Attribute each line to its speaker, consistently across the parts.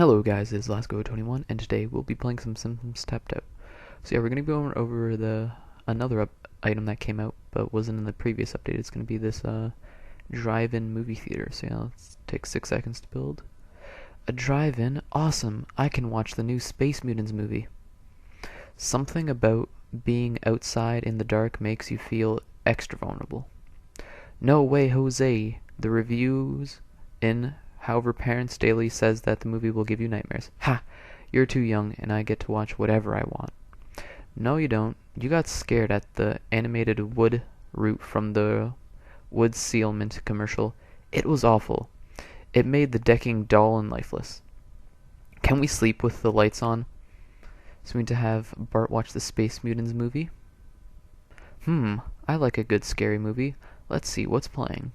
Speaker 1: Hello guys, it's Lasco21 and today we'll be playing some Simpsons Tapped Out. So yeah, we're going to be going over another item that came out but wasn't in the previous update. It's going to be this drive-in movie theater. So yeah, let's take 6 seconds to build. A drive-in? Awesome! I can watch the new Space Mutants movie. Something about being outside in the dark makes you feel extra vulnerable. No way, Jose! The reviews in However, Parents Daily says that the movie will give you nightmares. Ha! You're too young, and I get to watch whatever I want. No, you don't. You got scared at the animated wood root from the wood sealment commercial. It was awful. It made the decking dull and lifeless. Can we sleep with the lights on? So we need to have Bart watch the Space Mutants movie? I like a good scary movie. Let's see what's playing.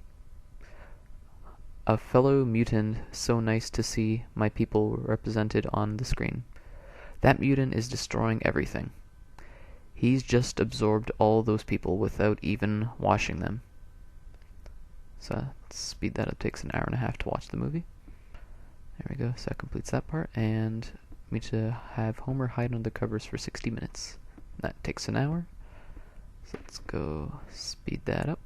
Speaker 1: A fellow mutant, so nice to see my people represented on the screen. That mutant is destroying everything. He's just absorbed all those people without even washing them. So let's speed that up. Takes an hour and a half to watch the movie. There we go. So that completes that part. And we need to have Homer hide under the covers for 60 minutes. That takes an hour. So let's go speed that up.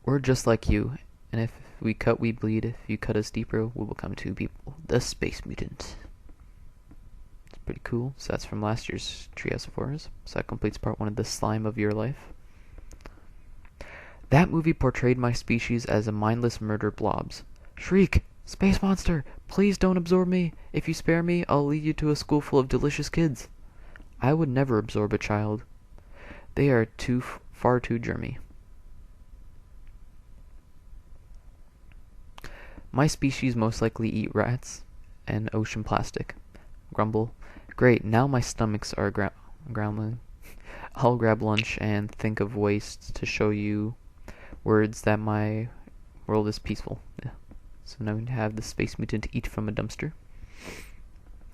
Speaker 1: We're just like you, and if we cut, we bleed. If you cut us deeper, we will become two people. The Space Mutant. It's pretty cool. So that's from last year's Treehouse of Horrors. So that completes part 1 of The Slime of Your Life. That movie portrayed my species as a mindless murder blobs. Shriek! Space monster! Please don't absorb me! If you spare me, I'll lead you to a school full of delicious kids. I would never absorb a child. They are far too germy. My species most likely eat rats and ocean plastic. Grumble. Great, now my stomachs are growling. I'll grab lunch and think of ways to show you words that my world is peaceful. Yeah. So now we have the Space Mutant eat from a dumpster.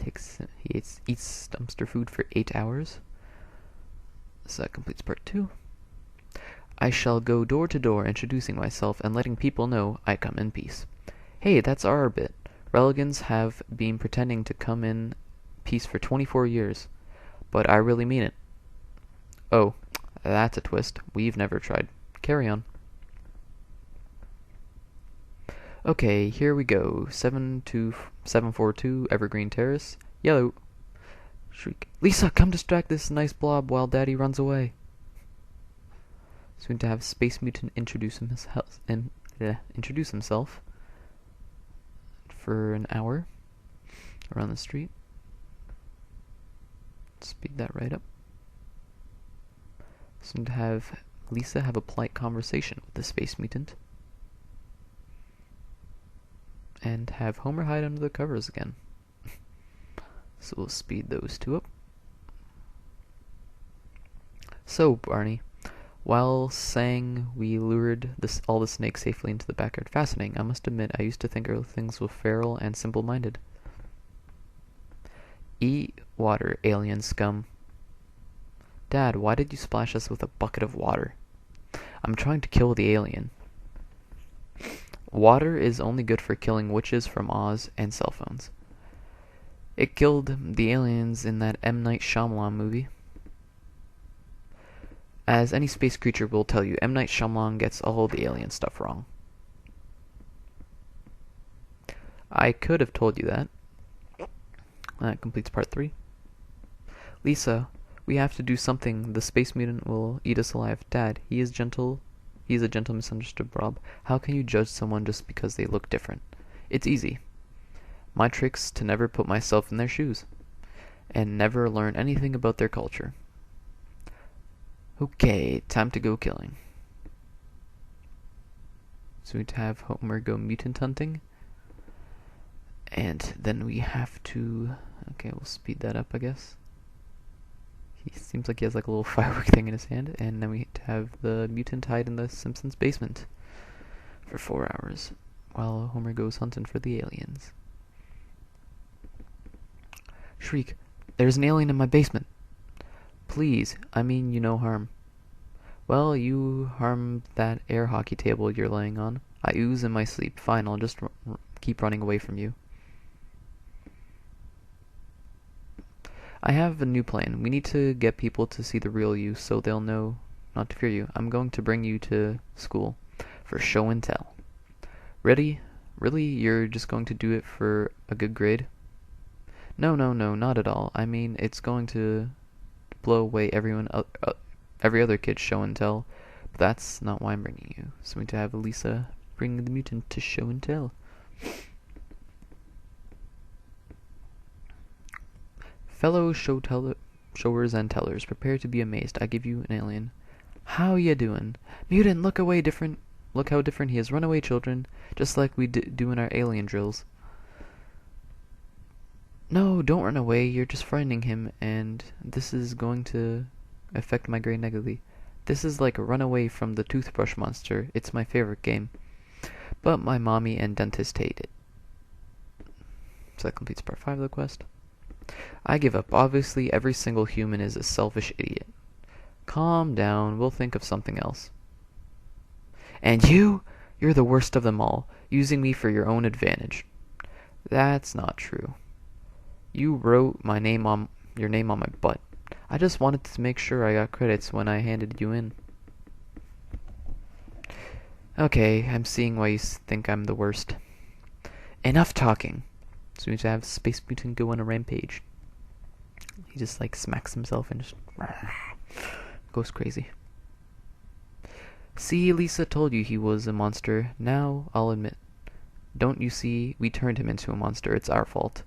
Speaker 1: He eats dumpster food for 8 hours. So that completes part 2. I shall go door to door introducing myself and letting people know I come in peace. Hey, that's our bit. Relegans have been pretending to come in peace for 24 years, but I really mean it. Oh, that's a twist. We've never tried. Carry on. Okay, here we go. 742 Evergreen Terrace. Yellow. Shriek. Lisa, come distract this nice blob while Daddy runs away. So we need to have Space Mutant introduce himself. For an hour around the street. Speed that right up. So to have Lisa have a polite conversation with the Space Mutant. And have Homer hide under the covers again. So we'll speed those two up. So, Barney, while saying we lured all the snakes safely into the backyard. Fascinating. I must admit, I used to think earth things were feral and simple-minded. Eat water, alien scum. Dad, why did you splash us with a bucket of water? I'm trying to kill the alien. Water is only good for killing witches from Oz and cell phones. It killed the aliens in that M. Night Shyamalan movie. As any space creature will tell you, M. Night Shyamalan gets all the alien stuff wrong. I could have told you that. That completes part 3. Lisa, we have to do something. The Space Mutant will eat us alive. Dad, he is a gentle, misunderstood blob. How can you judge someone just because they look different? It's easy. My trick's to never put myself in their shoes. And never learn anything about their culture. Okay, time to go killing. So we have Homer go mutant hunting. And then we have to... Okay, we'll speed that up, I guess. He seems like he has like a little firework thing in his hand. And then we have the mutant hide in the Simpsons basement for 4 hours. While Homer goes hunting for the aliens. Shriek, there's an alien in my basement. Please, I mean you no harm. Well, you harmed that air hockey table you're laying on. I ooze in my sleep. Fine, I'll just keep running away from you. I have a new plan. We need to get people to see the real you so they'll know not to fear you. I'm going to bring you to school for show and tell. Ready? Really? You're just going to do it for a good grade? No, not at all. I mean, it's going to blow away every other kid's show and tell. But that's not why I'm bringing you. So we need to have Lisa bring the mutant to show and tell. Fellow showers and tellers, prepare to be amazed. I give you an alien. How ya doing? Mutant, look how different he is. Run away, children. Just like we do in our alien drills. No, don't run away. You're just frightening him, and this is going to affect my grade negatively. This is like a run away from the toothbrush monster. It's my favorite game. But my mommy and dentist hate it. So that completes part 5 of the quest. I give up. Obviously, every single human is a selfish idiot. Calm down. We'll think of something else. And you're the worst of them all, using me for your own advantage. That's not true. You wrote your name on my butt. I just wanted to make sure I got credits when I handed you in. Okay, I'm seeing why you think I'm the worst. Enough talking. So we need to have Space Mutant go on a rampage. He just smacks himself and just goes crazy. See, Lisa told you he was a monster. Now, I'll admit. Don't you see, we turned him into a monster. It's our fault.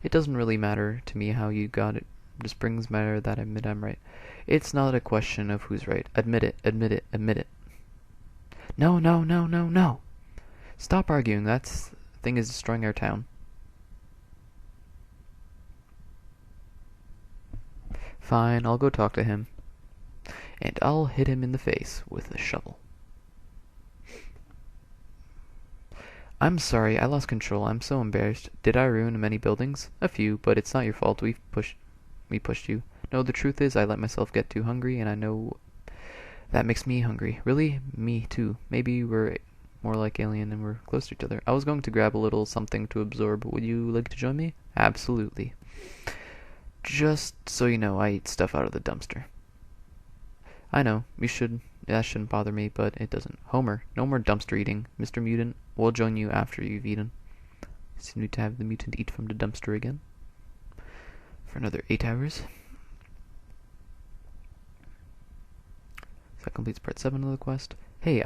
Speaker 1: It doesn't really matter to me how you got it. Just brings matter that I admit I'm right. It's not a question of who's right. Admit it, admit it, admit it. No. Stop arguing. That thing is destroying our town. Fine, I'll go talk to him. And I'll hit him in the face with a shovel. I'm sorry, I lost control. I'm so embarrassed. Did I ruin many buildings? A few, but it's not your fault. We pushed you. No, the truth is I let myself get too hungry, and I know that makes me hungry. Really? Me too. Maybe we're more like alien and we're close to each other. I was going to grab a little something to absorb. Would you like to join me? Absolutely. Just so you know, I eat stuff out of the dumpster. I know, that shouldn't bother me, but it doesn't. Homer, no more dumpster eating. Mr. Mutant, we'll join you after you've eaten. So you need to have the mutant eat from the dumpster again. For another 8 hours. So that completes part 7 of the quest. Hey,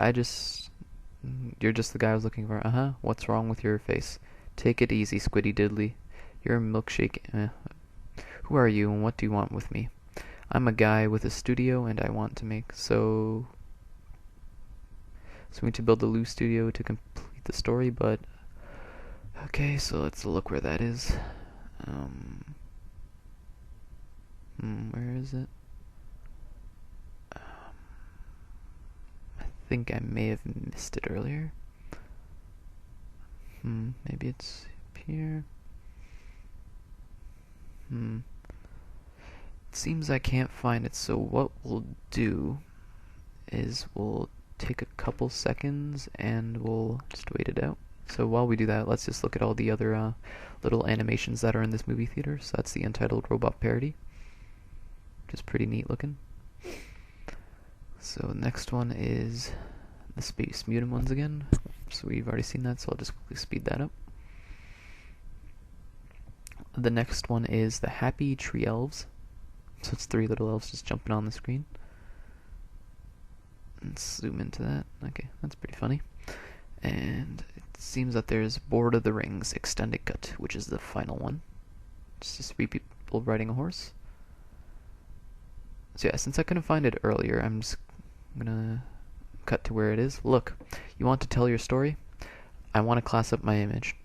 Speaker 1: you're just the guy I was looking for. Uh-huh, what's wrong with your face? Take it easy, Squiddy Diddly. You're a milkshake. Who are you, and what do you want with me? I'm a guy with a studio, and I want to make so we need to build a Lou studio to complete the story, but okay, so let's look where that is. Where is it? I think I may have missed it earlier. Maybe it's up here. It seems I can't find it, so what we'll do is we'll take a couple seconds and we'll just wait it out. So while we do that, let's just look at all the other little animations that are in this movie theater. So that's the Untitled Robot Parody, which is pretty neat looking. So the next one is the Space Mutant ones again. So we've already seen that, so I'll just quickly speed that up. The next one is the Happy Tree Elves. So it's 3 little elves just jumping on the screen. Let's zoom into that. Okay, that's pretty funny. And it seems that there's Board of the Rings Extended Cut, which is the final one. It's just 3 people riding a horse. So yeah, since I couldn't find it earlier, I'm just gonna cut to where it is. Look, you want to tell your story? I want to class up my image.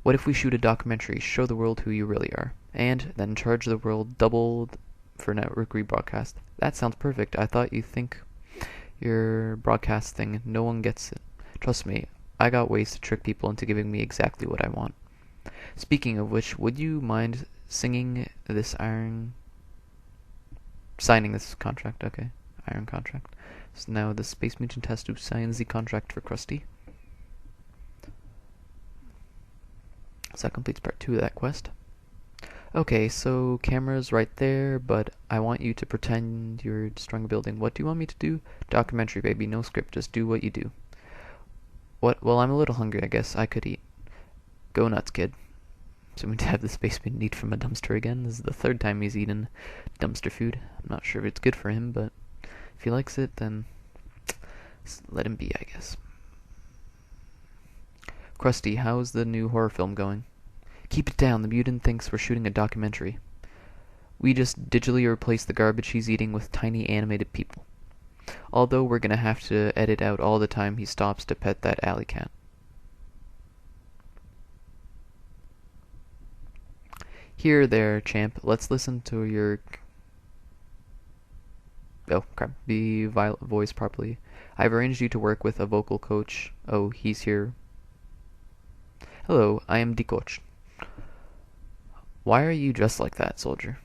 Speaker 1: What if we shoot a documentary, show the world who you really are, and then charge the world double for network rebroadcast? That sounds perfect. I thought you think your broadcast thing, no one gets it. Trust me, I got ways to trick people into giving me exactly what I want. Speaking of which, would you mind signing this contract? Okay, iron contract. So now the Space Mutant has to sign the contract for Krusty. So that completes part 2 of that quest. Okay, so camera's right there, but I want you to pretend you're destroying a building. What do you want me to do? Documentary, baby, no script, just do what you do. What? Well, I'm a little hungry, I guess. I could eat. Go nuts, kid. So we have the Space Mutant eat from a dumpster again. This is the 3rd time he's eaten dumpster food. I'm not sure if it's good for him, but if he likes it, then let him be, I guess. Krusty, how's the new horror film going? Keep it down, the mutant thinks we're shooting a documentary. We just digitally replace the garbage he's eating with tiny animated people. Although we're gonna have to edit out all the time he stops to pet that alley cat. Here there, champ, let's listen to your... Oh, crap. Be voiced properly. I've arranged you to work with a vocal coach. Oh, he's here. Hello, I am the coach. Why are you dressed like that, soldier?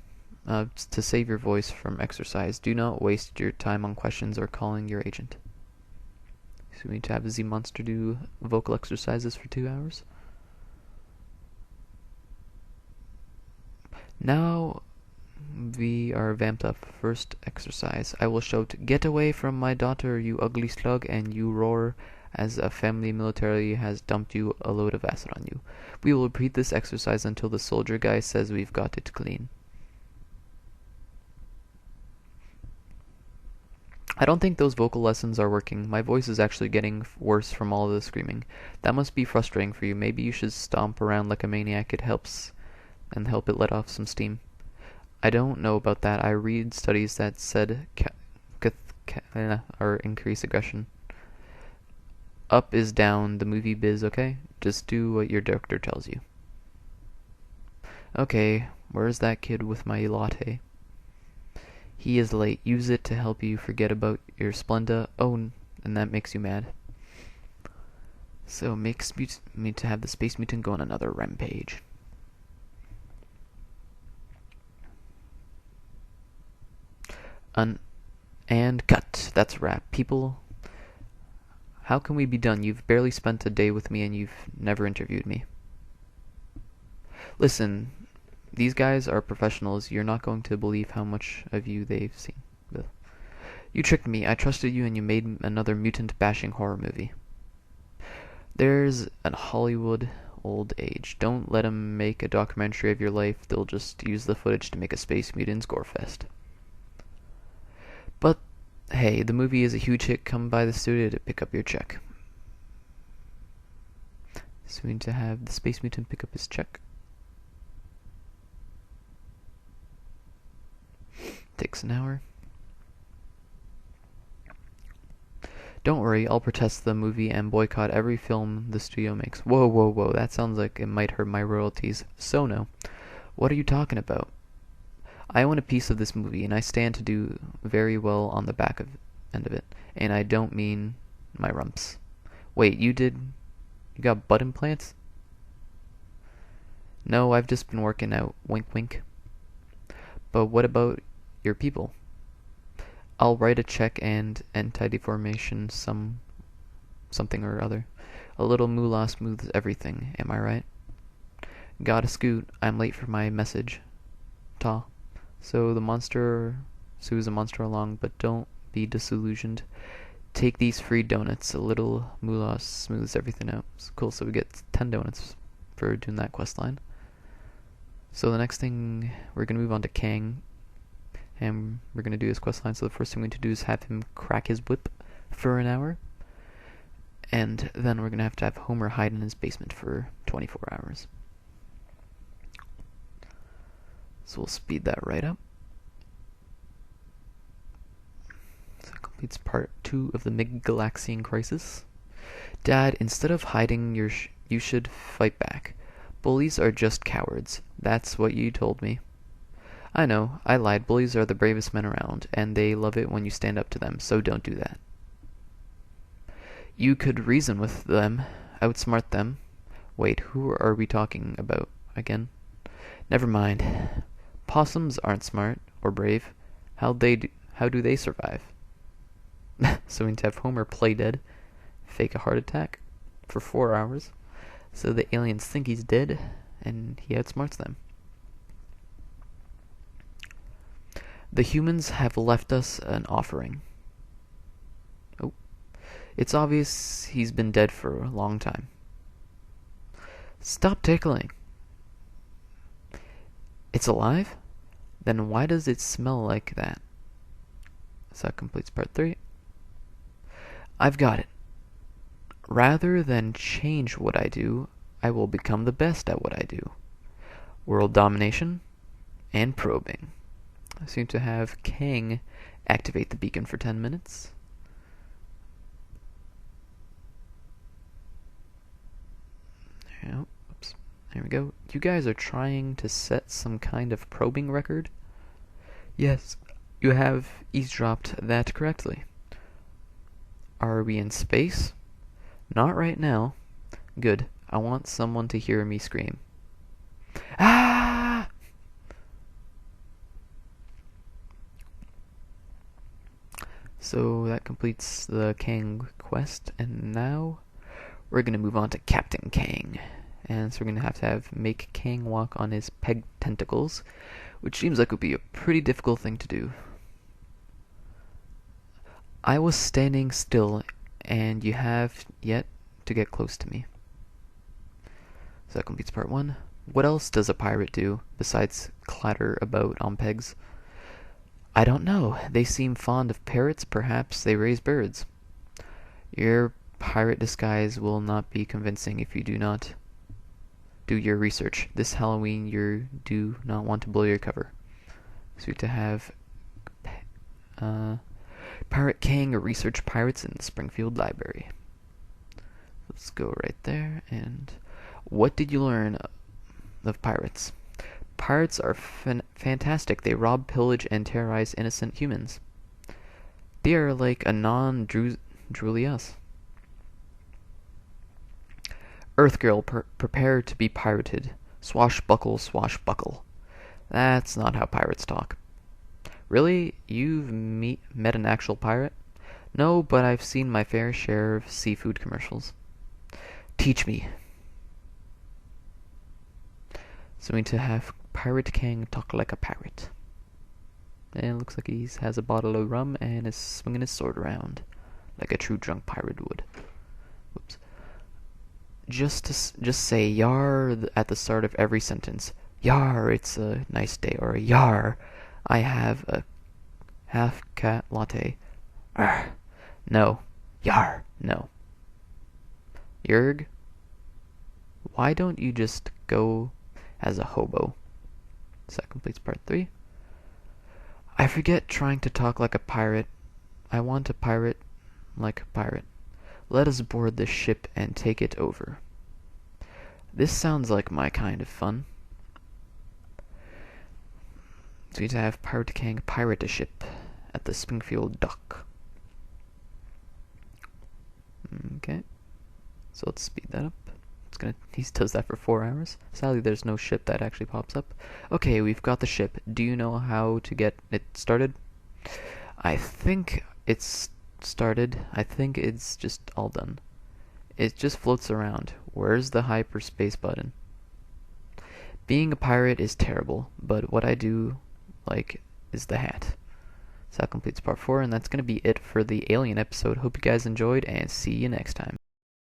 Speaker 1: To save your voice from exercise. Do not waste your time on questions or calling your agent. So we need to have the monster do vocal exercises for 2 hours. Now we are vamped up. First exercise. I will shout, "Get away from my daughter, you ugly slug," and you roar as a family military has dumped you a load of acid on you. We will repeat this exercise until the soldier guy says we've got it clean. I don't think those vocal lessons are working. My voice is actually getting worse from all the screaming. That must be frustrating for you. Maybe you should stomp around like a maniac. It helps, and help it let off some steam. I don't know about that. I read studies that said or increase aggression. Up is down, the movie biz, okay? Just do what your doctor tells you. Okay, where's that kid with my latte? He is late. Use it to help you forget about your Splenda. Oh, and that makes you mad. So makes me to have the Space Mutant go on another rampage. And cut. That's a wrap. People, how can we be done? You've barely spent a day with me and you've never interviewed me. Listen, these guys are professionals. You're not going to believe how much of you they've seen. Ugh. You tricked me. I trusted you and you made another mutant-bashing horror movie. There's a Hollywood old age. Don't let them make a documentary of your life. They'll just use the footage to make a Space Mutants gore fest. But, hey, the movie is a huge hit. Come by the studio to pick up your check. So we need to have the Space Mutant pick up his check. Takes an hour. Don't worry, I'll protest the movie and boycott every film the studio makes. Whoa, whoa, whoa, that sounds like it might hurt my royalties. So no. What are you talking about? I own a piece of this movie, and I stand to do very well on the end of it. And I don't mean my rumps. Wait, you got butt implants? No, I've just been working out. Wink, wink. But what about your people? I'll write a check and anti-deformation something or other. A little moolah smooths everything, am I right? Gotta scoot. I'm late for my message. Ta. So the monster sues a monster along, but don't be disillusioned. Take these free donuts. A little moolah smooths everything out. Cool, so we get 10 donuts for doing that quest line. So the next thing, we're going to move on to Kang, and we're going to do his quest line. So the first thing we need to do is have him crack his whip for an hour, and then we're going to have Homer hide in his basement for 24 hours. So we'll speed that right up. So that completes part 2 of the Midgalaxy Crisis. Dad, instead of hiding, you should fight back. Bullies are just cowards. That's what you told me. I know, I lied. Bullies are the bravest men around, and they love it when you stand up to them, so don't do that. You could reason with them, outsmart them. Wait, who are we talking about again? Never mind. Possums aren't smart or brave. How do they survive? So we need to have Homer play dead, fake a heart attack for 4 hours, so the aliens think he's dead, and he outsmarts them. The humans have left us an offering. Oh, it's obvious he's been dead for a long time. Stop tickling. It's alive? Then why does it smell like that? So that completes part 3. I've got it. Rather than change what I do, I will become the best at what I do. World domination and probing. I seem to have Kang activate the beacon for 10 minutes. Oops. There we go. You guys are trying to set some kind of probing record? Yes, you have eavesdropped that correctly. Are we in space? Not right now. Good. I want someone to hear me scream. Ah! So that completes the Kang quest, and now we're going to move on to Captain Kang. And so we're going to have make Kang walk on his peg tentacles, which seems like would be a pretty difficult thing to do. I was standing still, and you have yet to get close to me. So that completes part 1. What else does a pirate do besides clatter about on pegs? I don't know. They seem fond of parrots. Perhaps they raise birds. Your pirate disguise will not be convincing if you do not do your research. This Halloween you do not want to blow your cover. So we have to have Pirate Kang research pirates in the Springfield Library. Let's go right there. And what did you learn of pirates? Pirates are fantastic. They rob, pillage, and terrorize innocent humans. They are like a non-drooly us. Earth Girl, prepare to be pirated. Swashbuckle, swashbuckle. That's not how pirates talk. Really? You've met an actual pirate? No, but I've seen my fair share of seafood commercials. Teach me. So we need to have Pirate Kang talk like a pirate. And it looks like he has a bottle of rum and is swinging his sword around like a true drunk pirate would. Whoops. Just say yar at the start of every sentence. Yar, it's a nice day. Or yar, I have a half-cat latte. Arr. No. Yar, no. Yerg, why don't you just go as a hobo? So that completes part 3. I forget trying to talk like a pirate. I want a pirate like a pirate. Let us board this ship and take it over. This sounds like my kind of fun. So we need to have Pirate Kang pirate a ship at the Springfield dock. Okay. So let's speed that up. He does that for 4 hours. Sadly, there's no ship that actually pops up. Okay, we've got the ship. Do you know how to get it started? I think it's started. I think it's just all done. It just floats around. Where's the hyperspace button? Being a pirate is terrible, but what I do like is the hat. So that completes part 4, and that's going to be it for the Alien episode. Hope you guys enjoyed, and see you next time.